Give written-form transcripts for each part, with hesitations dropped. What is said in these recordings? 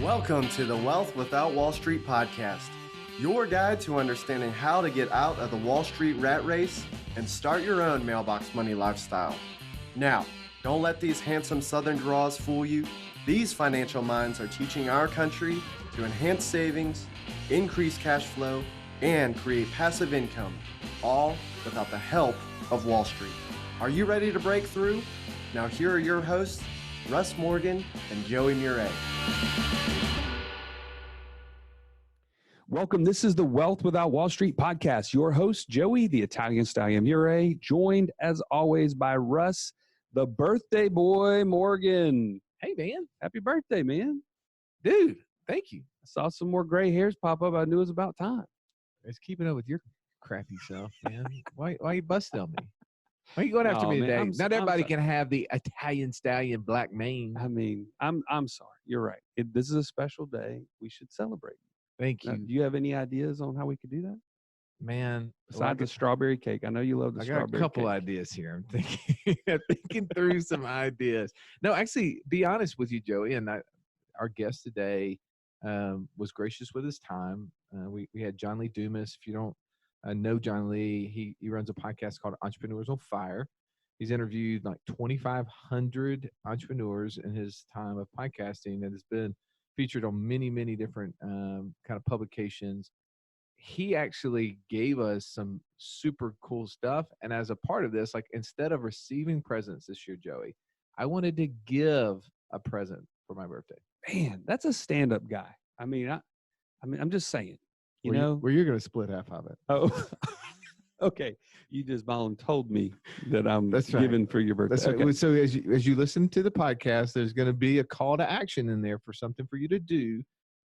Welcome to the Wealth Without Wall Street podcast, your guide to understanding how to get out of the Wall Street rat race and start your own mailbox money lifestyle. Now, don't let these handsome Southern draws fool you. These financial minds are teaching our country to enhance savings, increase cash flow, and create passive income, all without the help of Wall Street. Are you ready to break through? Now here are your hosts, Russ Morgan and Joey Murray. Welcome. This is the Wealth Without Wall Street podcast. Your host, Joey, the Italian Stallion Murray, joined as always by Russ, the birthday boy, Morgan. Hey, man. Happy birthday, man. Dude, thank you. I saw some more gray hairs pop up. I knew it was about time. It's keeping up with your crappy self, man. Why you busting on me? Why are you going after me today? Not everybody can have the Italian Stallion black mane. I mean, I'm sorry. You're right. This is a special day. We should celebrate. Thank you. Do you have any ideas on how we could do that? Man, besides the strawberry cake. I know you love the strawberry cake. I got a couple ideas here. I'm thinking through some ideas. No, actually, be honest with you, Joey, and our guest today was gracious with his time. We had John Lee Dumas. If you don't know John Lee, he runs a podcast called Entrepreneurs on Fire. He's interviewed like 2,500 entrepreneurs in his time of podcasting and has been featured on many, many different kind of publications. He actually gave us some super cool stuff. And as a part of this, like instead of receiving presents this year, Joey, I wanted to give a present for my birthday. Man, that's a stand-up guy. I mean, I'm just saying, you know, where you're going to split half of it. Oh, okay. You just told me that That's giving for your birthday. Right. Okay. So as you listen to the podcast, there's going to be a call to action in there for something for you to do.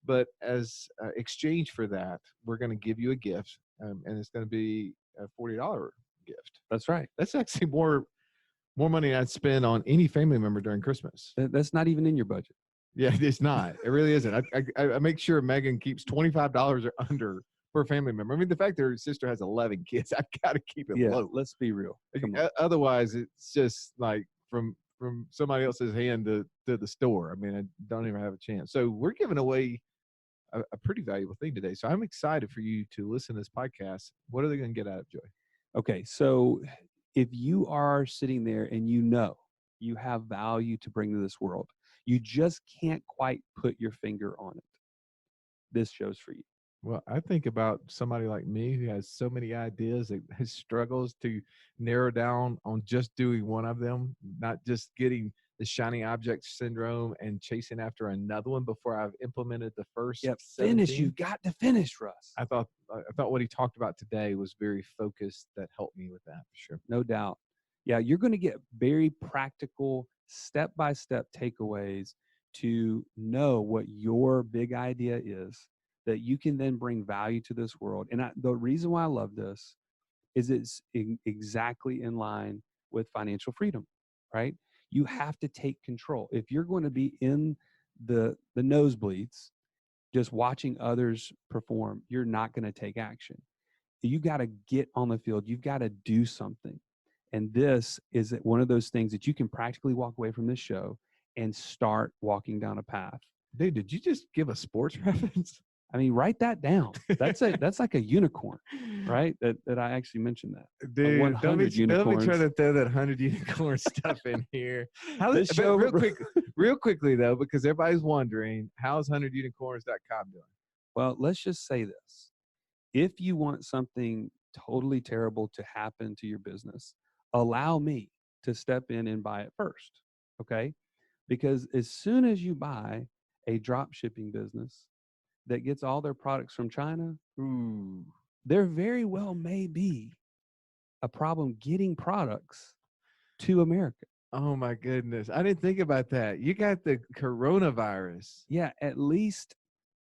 But as exchange for that, we're going to give you a gift, and it's going to be a $40 gift. That's right. That's actually more money I'd spend on any family member during Christmas. That's not even in your budget. Yeah, it's not. It really isn't. I make sure Megan keeps $25 or under per family member. I mean, the fact that her sister has 11 kids, I got to keep it low. Let's be real. Otherwise, it's just like from somebody else's hand to the store. I mean, I don't even have a chance. So we're giving away a pretty valuable thing today. So I'm excited for you to listen to this podcast. What are they going to get out of Joy? Okay, so if you are sitting there and you know you have value to bring to this world, you just can't quite put your finger on it, this show's for you. Well, I think about somebody like me who has so many ideas that struggles to narrow down on just doing one of them, not just getting the shiny object syndrome and chasing after another one before I've implemented the first. Yep, finish. You've got to finish, Russ. I thought what he talked about today was very focused. That helped me with that for sure. No doubt. Yeah, you're going to get very practical, step-by-step takeaways to know what your big idea is that you can then bring value to this world. And the reason why I love this is it's exactly in line with financial freedom, right? You have to take control. If you're going to be in the nosebleeds, just watching others perform, you're not going to take action. You got to get on the field. You've got to do something. And this is one of those things that you can practically walk away from this show and start walking down a path. Dude, did you just give a sports reference? I mean, write that down. That's like a unicorn, right? That I actually mentioned that. Dude, 100 unicorns. Don't be trying to throw that 100 unicorn stuff in here. This show, real quickly though, because everybody's wondering, how's 100unicorns.com doing? Well, let's just say this. If you want something totally terrible to happen to your business, allow me to step in and buy it first, okay? Because as soon as you buy a drop shipping business that gets all their products from China, there very well may be a problem getting products to America. Oh my goodness. I didn't think about that. You got the coronavirus. Yeah, at least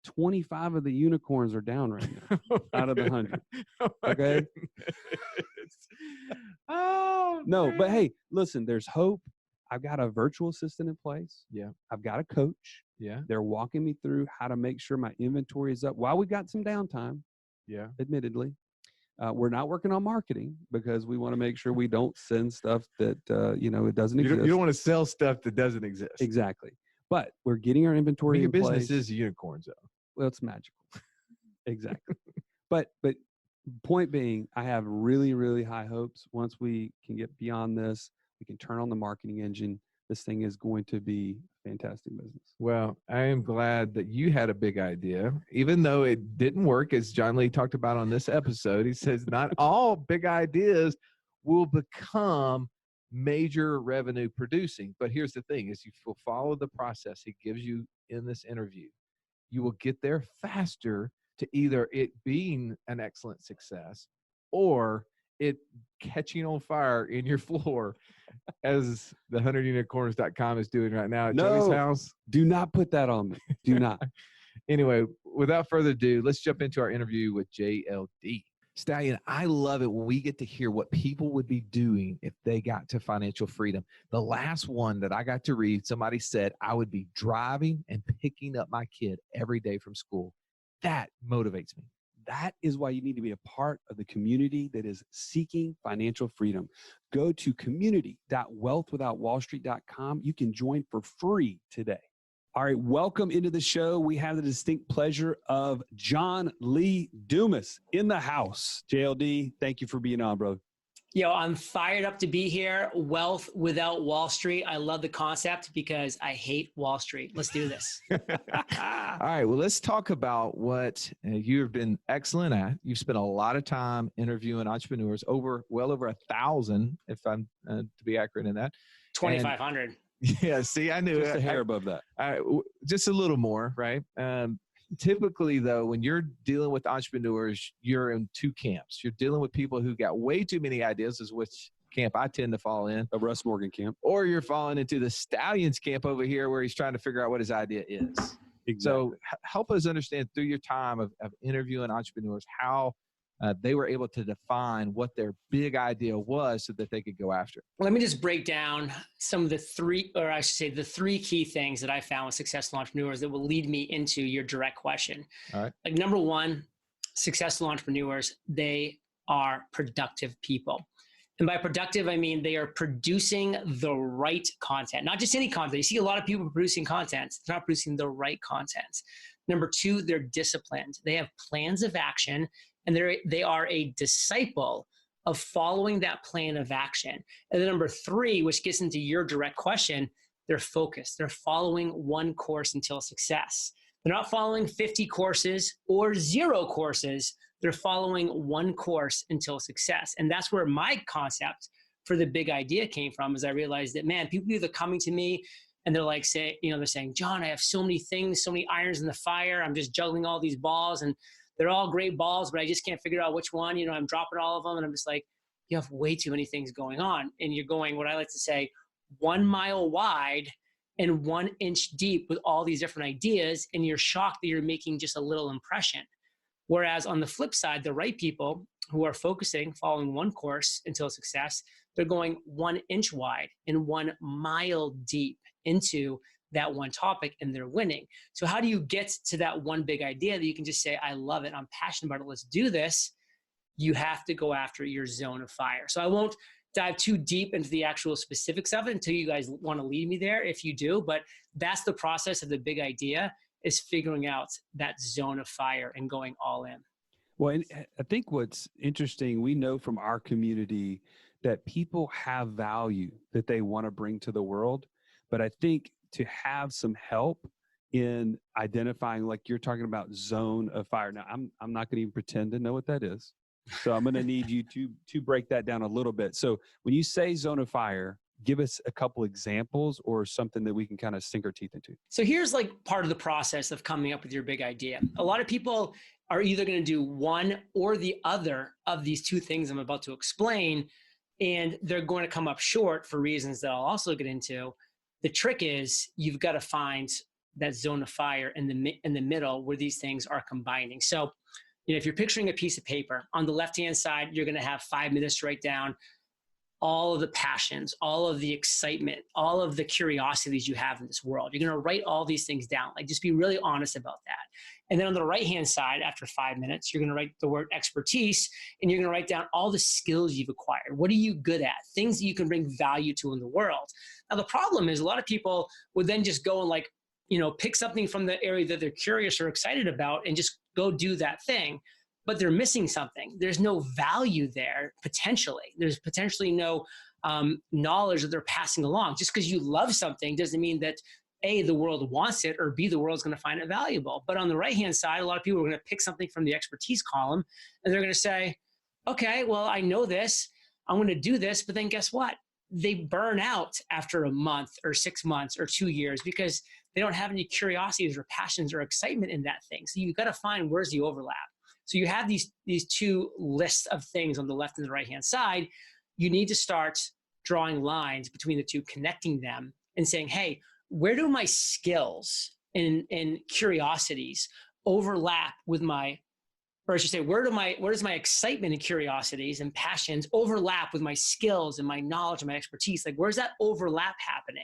25 of the unicorns are down right now out of the 100. Okay? Oh, no, man. But hey, listen, there's hope. I've got a virtual assistant in place. Yeah. I've got a coach. Yeah. They're walking me through how to make sure my inventory is up while we've got some downtime. Yeah. Admittedly. We're not working on marketing because we want to make sure we don't send stuff that, it doesn't exist. You don't want to sell stuff that doesn't exist. Exactly. But we're getting our I inventory mean, your in business place. is unicorns, though. Well, it's magical. Exactly. But point being, I have really, really high hopes. Once we can get beyond this, we can turn on the marketing engine. This thing is going to be a fantastic business. Well, I am glad that you had a big idea, even though it didn't work, as John Lee talked about on this episode. He says not all big ideas will become major revenue producing. But here's the thing, is you will follow the process he gives you in this interview. You will get there faster to either it being an excellent success or it catching on fire in your floor as the 100unicorns.com is doing right now at Joey's house. Do not put that on me. Do not. Anyway, without further ado, let's jump into our interview with JLD. Stallion, I love it when we get to hear what people would be doing if they got to financial freedom. The last one that I got to read, somebody said, I would be driving and picking up my kid every day from school. That motivates me. That is why you need to be a part of the community that is seeking financial freedom. Go to community.wealthwithoutwallstreet.com. You can join for free today. All right, welcome into the show. We have the distinct pleasure of John Lee Dumas in the house. JLD, thank you for being on, bro. Yo, I'm fired up to be here. Wealth without Wall Street. I love the concept because I hate Wall Street. Let's do this. All right. Well, let's talk about what you've been excellent at. You've spent a lot of time interviewing entrepreneurs, well over 1,000, if I'm to be accurate in that. 2,500. Yeah. See, I knew just a hair above that. Just a little more, right? Typically, though, when you're dealing with entrepreneurs, you're in two camps. You're dealing with people who got way too many ideas, is which camp I tend to fall in. The Russ Morgan camp. Or you're falling into the Stallions camp over here where he's trying to figure out what his idea is. Exactly. So help us understand through your time of interviewing entrepreneurs how they were able to define what their big idea was so that they could go after it. Let me just break down some of the three key things that I found with successful entrepreneurs that will lead me into your direct question. All right. Like number one, successful entrepreneurs, they are productive people. And by productive, I mean they are producing the right content, not just any content. You see a lot of people producing content. They're not producing the right content. Number two, they're disciplined. They have plans of action, and they are a disciple of following that plan of action. And then number three, which gets into your direct question, they're focused. They're following one course until success. They're not following 50 courses or 0 courses. They're following one course until success. And that's where my concept for the big idea came from, is I realized that, man, people either coming to me and they're like, they're saying, John, I have so many things, so many irons in the fire. I'm just juggling all these balls and they're all great balls, but I just can't figure out which one. I'm dropping all of them. And I'm just like, you have way too many things going on. And you're going, what I like to say, 1 mile wide and 1 inch deep with all these different ideas. And you're shocked that you're making just a little impression. Whereas on the flip side, the right people who are focusing, following one course until success, they're going 1 inch wide and 1 mile deep into that one topic, and they're winning. So how do you get to that one big idea that you can just say, I love it, I'm passionate about it, let's do this? You have to go after your zone of fire. So I won't dive too deep into the actual specifics of it until you guys want to lead me there, if you do, but that's the process of the big idea, is figuring out that zone of fire and going all in. Well, and I think what's interesting, we know from our community that people have value that they want to bring to the world, but I think to have some help in identifying, like you're talking about, zone of fire. Now, I'm not going to even pretend to know what that is. So I'm going to need you to break that down a little bit. So when you say zone of fire, give us a couple examples or something that we can kind of sink our teeth into. So here's like part of the process of coming up with your big idea. A lot of people are either going to do one or the other of these two things I'm about to explain, and they're going to come up short for reasons that I'll also get into. The trick is you've got to find that zone of fire in the middle where these things are combining. So, if you're picturing a piece of paper, on the left-hand side, you're going to have 5 minutes to write down all of the passions, all of the excitement, all of the curiosities you have in this world. You're going to write all these things down. Like, just be really honest about that. And then on the right-hand side, after 5 minutes, you're going to write the word expertise, and you're going to write down all the skills you've acquired. What are you good at? Things that you can bring value to in the world. Now, the problem is a lot of people would then just go and, like, pick something from the area that they're curious or excited about and just go do that thing. But they're missing something. There's no value there, potentially. There's potentially no knowledge that they're passing along. Just because you love something doesn't mean that A, the world wants it, or B, the world's going to find it valuable. But on the right-hand side, a lot of people are going to pick something from the expertise column, and they're going to say, okay, well, I know this. I'm going to do this. But then guess what? They burn out after a month or 6 months or 2 years because they don't have any curiosities or passions or excitement in that thing. So you've got to find where's the overlap. So you have these two lists of things on the left and the right-hand side. You need to start drawing lines between the two, connecting them and saying, hey, where do my skills and curiosities overlap with my, or I should say, where does my excitement and curiosities and passions overlap with my skills and my knowledge and my expertise? Like, where's that overlap happening?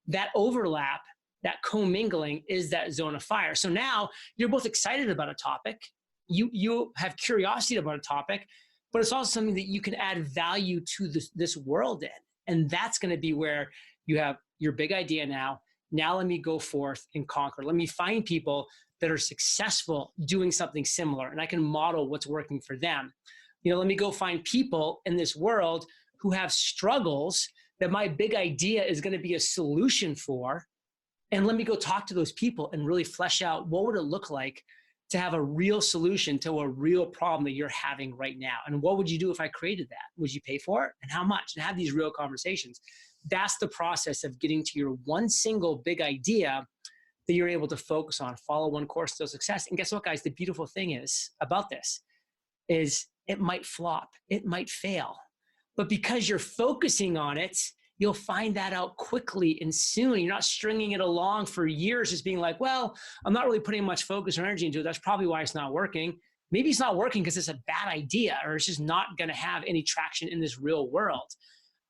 That overlap, that commingling is that zone of fire. So now you're both excited about a topic. You have curiosity about a topic, but it's also something that you can add value to this world in. And that's going to be where you have your big idea now. Now let me go forth and conquer. Let me find people that are successful doing something similar, and I can model what's working for them. Let me go find people in this world who have struggles that my big idea is going to be a solution for. And let me go talk to those people and really flesh out what would it look like to have a real solution to a real problem that you're having right now. And what would you do if I created that? Would you pay for it? And how much? And have these real conversations. That's the process of getting to your one single big idea that you're able to focus on, follow one course to success. And guess what, guys? The beautiful thing is about this is it might flop, it might fail, but because you're focusing on it, you'll find that out quickly and soon. You're not stringing it along for years, just being like, well, I'm not really putting much focus or energy into it. That's probably why it's not working. Maybe it's not working because it's a bad idea, or it's just not going to have any traction in this real world.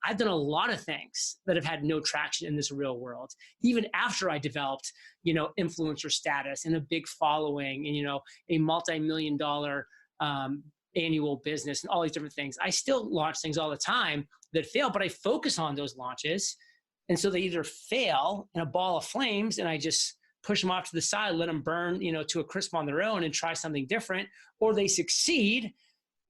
I've done a lot of things that have had no traction in this real world, even after I developed, influencer status and a big following and, a multi-million-dollar annual business and all these different things. I still launch things all the time that fail, but I focus on those launches. And so they either fail in a ball of flames and I just push them off to the side, let them burn, to a crisp on their own and try something different, or they succeed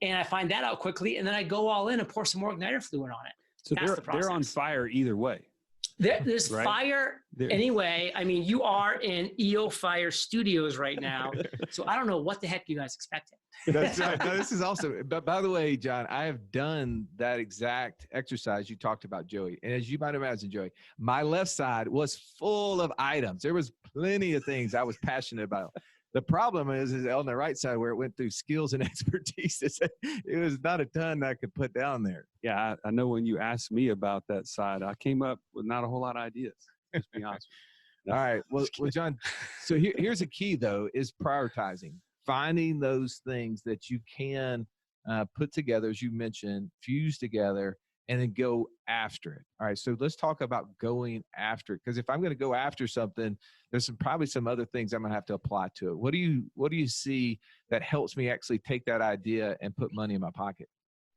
and I find that out quickly. And then I go all in and pour some more igniter fluid on it. So they're on fire either way. There's right? Fire anyway. I mean, you are in EO Fire Studios right now. So I don't know what the heck you guys expected. That's right. No, this is awesome. But by the way, John, I have done that exact exercise you talked about, Joey. And as you might imagine, Joey, my left side was full of items. There was plenty of things I was passionate about. The problem is on the right side where it went through skills and expertise, it was not a ton I could put down there. Yeah, I know when you asked me about that side, I came up with not a whole lot of ideas, just be honest with you. All right. Well, John, so here's a key, though, is prioritizing, finding those things that you can put together, as you mentioned, fuse together, and then go after it. All right. So let's talk about going after it. Because if I'm going to go after something, there's probably some other things I'm going to have to apply to it. What do you see that helps me actually take that idea and put money in my pocket?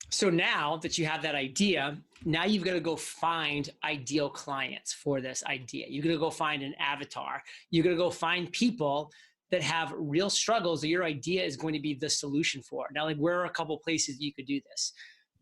So now that you have that idea, now you've got to go find ideal clients for this idea. You're going to go find an avatar. You're going to go find people that have real struggles that your idea is going to be the solution for. Now, like, where are a couple places you could do this?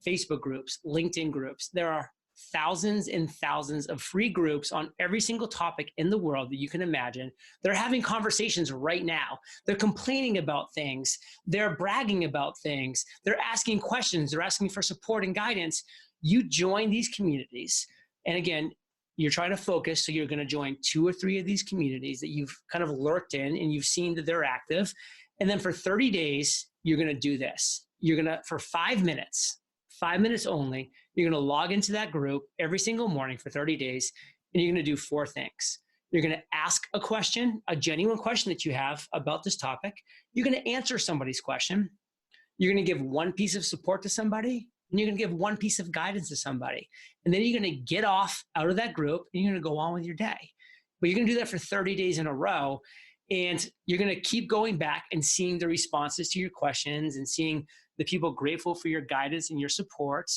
Facebook groups, LinkedIn groups. There are thousands and thousands of free groups on every single topic in the world that you can imagine. They're having conversations right now. They're complaining about things. They're bragging about things. They're asking questions. They're asking for support and guidance. You join these communities. And again, you're trying to focus. So you're going to join 2 or 3 of these communities that you've kind of lurked in and you've seen that they're active. And then for 30 days, you're going to do this. You're going to, for 5 minutes only, you're going to log into that group every single morning for 30 days, and you're going to do 4 things. You're going to ask a question, a genuine question that you have about this topic. You're going to answer somebody's question. You're going to give one piece of support to somebody, and you're going to give one piece of guidance to somebody. And then you're going to get off out of that group and you're going to go on with your day. But you're going to do that for 30 days in a row. And you're going to keep going back and seeing the responses to your questions and seeing the people grateful for your guidance and your support.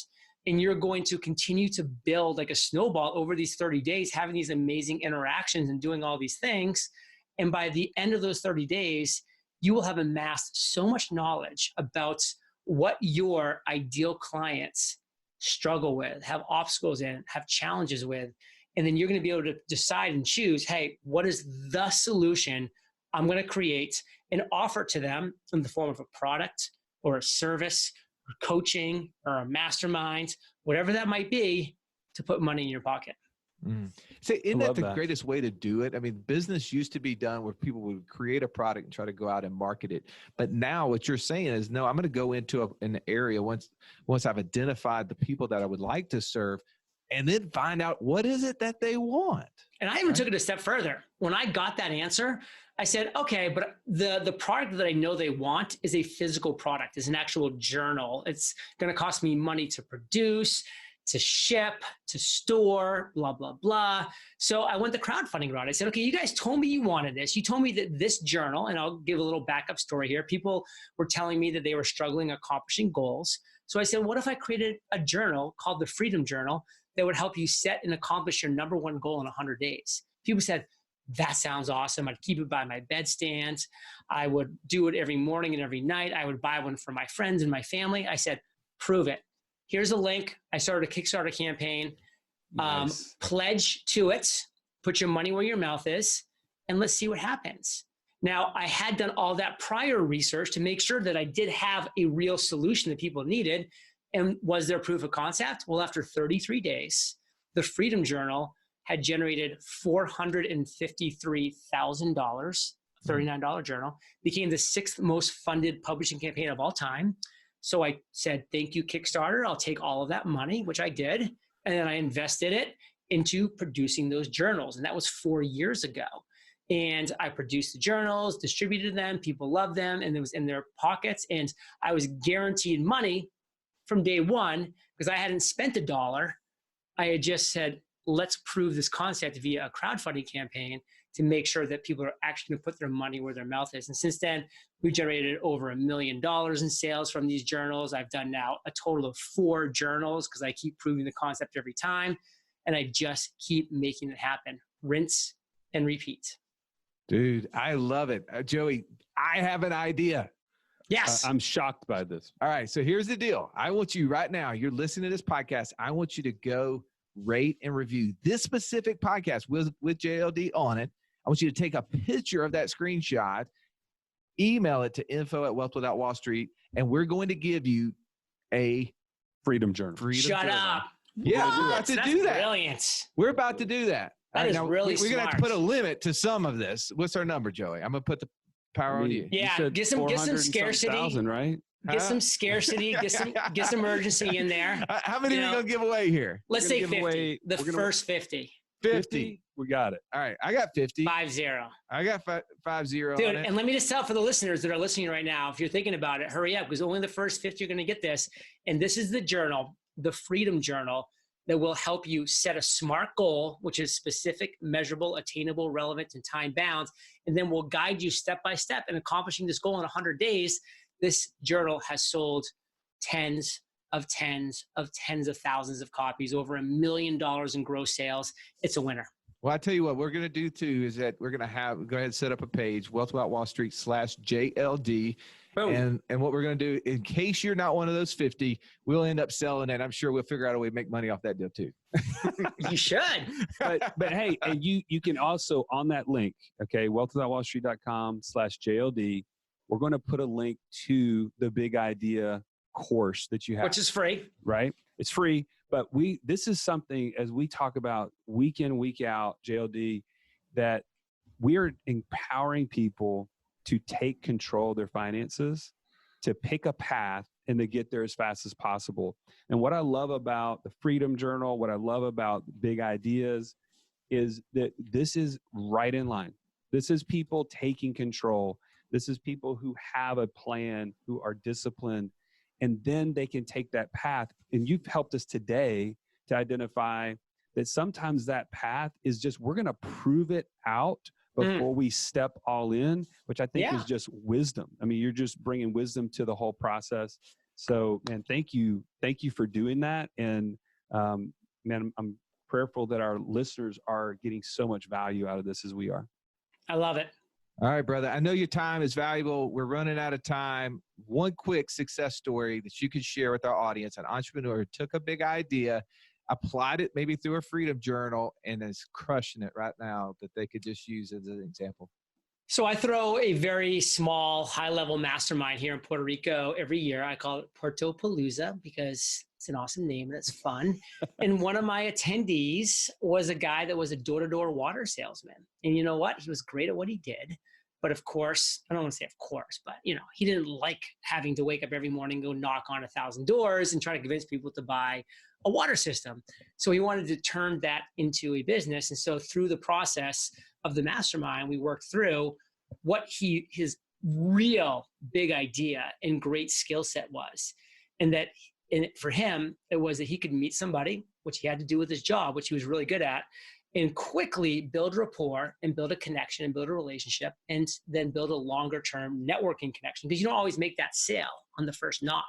And you're going to continue to build like a snowball over these 30 days, having these amazing interactions and doing all these things. And by the end of those 30 days, you will have amassed so much knowledge about what your ideal clients struggle with, have obstacles in, have challenges with. And then you're going to be able to decide and choose, hey, what is the solution I'm going to create and offer to them in the form of a product or a service or coaching or a mastermind, whatever that might be, to put money in your pocket. So isn't that the greatest way to do it? I mean, business used to be done where people would create a product and try to go out and market it. But now what you're saying is, no, I'm going to go into an area once I've identified the people that I would like to serve, and then find out what is it that they want. And I even took it a step further. When I got that answer, I said, okay, but the product that I know they want is a physical product, is an actual journal. It's going to cost me money to produce, to ship, to store, blah, blah, blah. So I went the crowdfunding route. I said, okay, you guys told me you wanted this. You told me that this journal, and I'll give a little backup story here. People were telling me that they were struggling accomplishing goals. So I said, what if I created a journal called the Freedom Journal that would help you set and accomplish your number one goal in 100 days? People said, that sounds awesome. I'd keep it by my bedstand. I would do it every morning and every night. I would buy one for my friends and my family. I said, prove it. Here's a link. I started a Kickstarter campaign. Nice. Pledge to it. Put your money where your mouth is, and let's see what happens. Now, I had done all that prior research to make sure that I did have a real solution that people needed. And was there proof of concept? Well, after 33 days, the Freedom Journal had generated $453,000, $39 journal, became the 6th most funded publishing campaign of all time. So I said, thank you, Kickstarter. I'll take all of that money, which I did. And then I invested it into producing those journals. And that was 4 years ago. And I produced the journals, distributed them. People loved them. And it was in their pockets. And I was guaranteed money from day one because I hadn't spent $1. I had just said, let's prove this concept via a crowdfunding campaign to make sure that people are actually going to put their money where their mouth is. And since then, we've generated over $1 million in sales from these journals. I've done now a total of 4 journals because I keep proving the concept every time. And I just keep making it happen. Rinse and repeat. Dude, I love it. Joey, I have an idea. Yes. I'm shocked by this. All right. So here's the deal. I want you right now, you're listening to this podcast. I want you to go rate and review this specific podcast with JLD on it. I want you to take a picture of that screenshot, email it to info@wealthwithoutwallstreet, and we're going to give you a Freedom Journal. Shut up. Yeah, What? we're about to That's do that. Brilliant. We're about to do that. That is really We're going to have to smart. put a limit to some of this. What's our number, Joey? I'm going to put the power on you. Yeah, get some scarcity. 400,000, right? Get some scarcity, get some urgency in there. How many are we going to give away here? Let's say 50. The first 50. 50. We got it. All right. I got 50. 50. I got 50 Dude, on it. and let me just tell for the listeners that are listening right now, if you're thinking about it, hurry up because only the first 50 are going to get this. And this is the journal, the Freedom Journal, that will help you set a SMART goal, which is specific, measurable, attainable, relevant, and time bound. And then we'll guide you step by step in accomplishing this goal in 100 days. This journal has sold tens of thousands of copies, over $1 million in gross sales. It's a winner. Well, I tell you what, we're going to do too is that we're going to go ahead and set up a page, Wealth Without Wall Street /JLD. Boom. And what we're going to do, in case you're not one of those 50, we'll end up selling it. I'm sure we'll figure out a way to make money off that deal too. You should. But hey, and you can also on that link, okay, wealthwithoutwallstreet.com /JLD. We're going to put a link to the Big Idea course that you have, Which is free. Right? It's free. But this is something, as we talk about week in, week out, JLD, that we are empowering people to take control of their finances, to pick a path, and to get there as fast as possible. And what I love about the Freedom Journal, what I love about Big Ideas, is that this is right in line. This is people taking control. This is people who have a plan, who are disciplined, and then they can take that path. And you've helped us today to identify that sometimes that path is just, we're going to prove it out before we step all in, which I think is just wisdom. I mean, you're just bringing wisdom to the whole process. So, man, thank you for doing that. And man, I'm prayerful that our listeners are getting so much value out of this as we are. I love it. All right, brother. I know your time is valuable. We're running out of time. One quick success story that you could share with our audience: an entrepreneur who took a big idea, applied it maybe through a freedom journal, and is crushing it right now, that they could just use as an example. So I throw a very small, high-level mastermind here in Puerto Rico every year. I call it Puerto Palooza because it's an awesome name and it's fun. And one of my attendees was a guy that was a door-to-door water salesman. And you know what? He was great at what he did. But of course, I don't want to say of course, but he didn't like having to wake up every morning, go knock on 1,000 doors and try to convince people to buy a water system. So he wanted to turn that into a business. And so through the process of the mastermind, we worked through what his real big idea and great skill set was. And that for him, it was that he could meet somebody, which he had to do with his job, which he was really good at, and quickly build rapport and build a connection and build a relationship, and then build a longer term networking connection. Because you don't always make that sale on the first knock.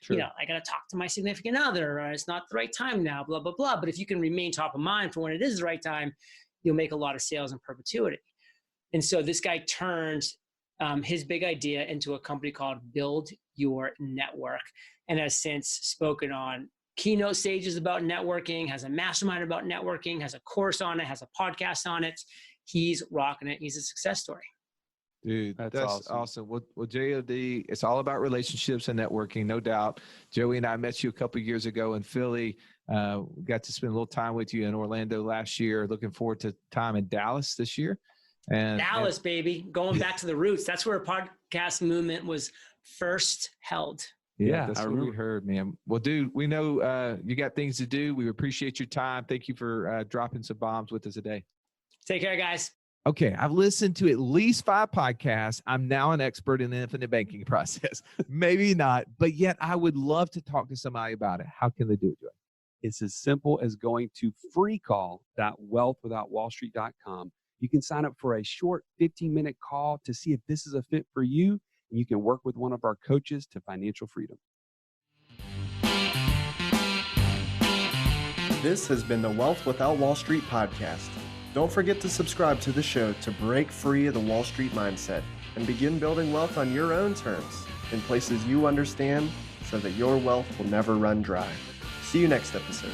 True. I got to talk to my significant other, or it's not the right time now, blah, blah, blah. But if you can remain top of mind for when it is the right time, you'll make a lot of sales in perpetuity. And so this guy turned his big idea into a company called Build Your Network, and has since spoken on keynote stages about networking, has a mastermind about networking, has a course on it, has a podcast on it. He's rocking it. He's a success story. Dude, that's awesome. Well, JOD, it's all about relationships and networking, no doubt. Joey and I met you a couple of years ago in Philly. We got to spend a little time with you in Orlando last year. Looking forward to time in Dallas this year. And Dallas, baby, going back to the roots. That's where a podcast movement was first held. Yeah, that's what we heard, man. Well, dude, we know you got things to do. We appreciate your time. Thank you for dropping some bombs with us today. Take care, guys. Okay, I've listened to at least 5 podcasts. I'm now an expert in the infinite banking process. Maybe not, but yet I would love to talk to somebody about it. How can they do it, Joey? It's as simple as going to freecall.wealthwithoutwallstreet.com. You can sign up for a short 15-minute call to see if this is a fit for you, and you can work with one of our coaches to financial freedom. This has been the Wealth Without Wall Street podcast. Don't forget to subscribe to the show to break free of the Wall Street mindset and begin building wealth on your own terms in places you understand, so that your wealth will never run dry. See you next episode.